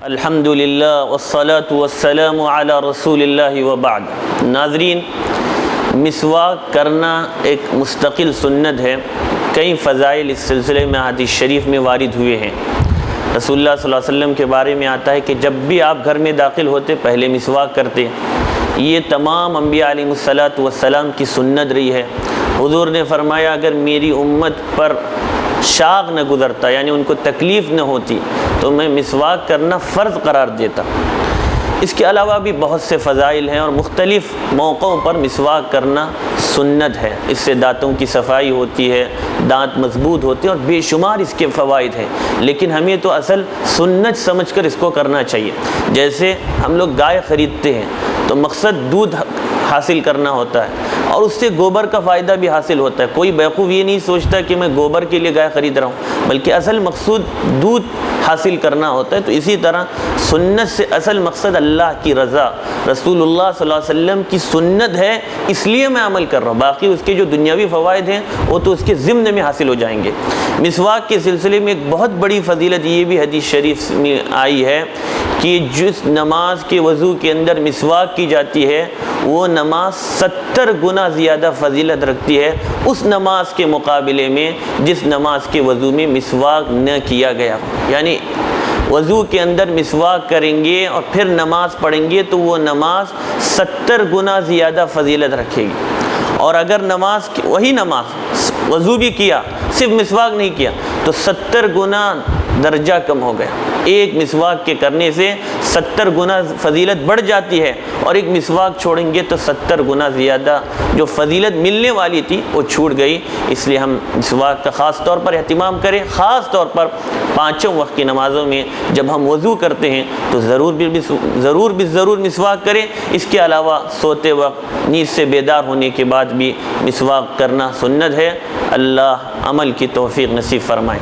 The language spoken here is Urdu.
الحمدللہ والصلاة والسلام علی رسول اللہ وبعد۔ ناظرین، مسواک کرنا ایک مستقل سنت ہے۔ کئی فضائل اس سلسلے میں حدیث شریف میں وارد ہوئے ہیں۔ رسول اللہ صلی اللہ علیہ وسلم کے بارے میں آتا ہے کہ جب بھی آپ گھر میں داخل ہوتے پہلے مسواک کرتے۔ یہ تمام انبیاء علیہ الصلاۃ والسلام کی سنت رہی ہے۔ حضور نے فرمایا اگر میری امت پر شاق نہ گزرتا، یعنی ان کو تکلیف نہ ہوتی، تو میں مسواک کرنا فرض قرار دیتا۔ اس کے علاوہ بھی بہت سے فضائل ہیں اور مختلف موقعوں پر مسواک کرنا سنت ہے۔ اس سے دانتوں کی صفائی ہوتی ہے، دانت مضبوط ہوتے ہیں اور بے شمار اس کے فوائد ہیں، لیکن ہمیں تو اصل سنت سمجھ کر اس کو کرنا چاہیے۔ جیسے ہم لوگ گائے خریدتے ہیں تو مقصد دودھ حاصل کرنا ہوتا ہے اور اس سے گوبر کا فائدہ بھی حاصل ہوتا ہے۔ کوئی بیوقوف یہ نہیں سوچتا کہ میں گوبر کے لیے گائے خرید رہا ہوں، بلکہ اصل مقصود دودھ حاصل کرنا ہوتا ہے۔ تو اسی طرح سنت سے اصل مقصد اللہ کی رضا، رسول اللہ صلی اللہ علیہ وسلم کی سنت ہے، اس لیے میں عمل کر رہا ہوں۔ باقی اس کے جو دنیاوی فوائد ہیں وہ تو اس کے ضمن میں حاصل ہو جائیں گے۔ مسواک کے سلسلے میں ایک بہت بڑی فضیلت یہ بھی حدیث شریف میں آئی ہے کہ جس نماز کے وضو کے اندر مسواک کی جاتی ہے وہ نماز 70 گنا زیادہ فضیلت رکھتی ہے اس نماز کے مقابلے میں جس نماز کے وضو میں مسواک نہ کیا گیا۔ یعنی وضو کے اندر مسواک کریں گے اور پھر نماز پڑھیں گے تو وہ نماز 70 گنا زیادہ فضیلت رکھے گی، اور اگر وہی نماز وضو بھی کیا صرف مسواک نہیں کیا تو 70 گنا درجہ کم ہو گیا۔ ایک مسواک کے کرنے سے 70 گنا فضیلت بڑھ جاتی ہے، اور ایک مسواک چھوڑیں گے تو 70 گنا زیادہ جو فضیلت ملنے والی تھی وہ چھوٹ گئی۔ اس لیے ہم مسواک کا خاص طور پر اہتمام کریں، خاص طور پر پانچوں وقت کی نمازوں میں جب ہم وضو کرتے ہیں تو ضرور مسواک کریں۔ اس کے علاوہ سوتے وقت نیند سے بیدار ہونے کے بعد بھی مسواک کرنا سنت ہے۔ اللہ عمل کی توفیق نصیب فرمائے۔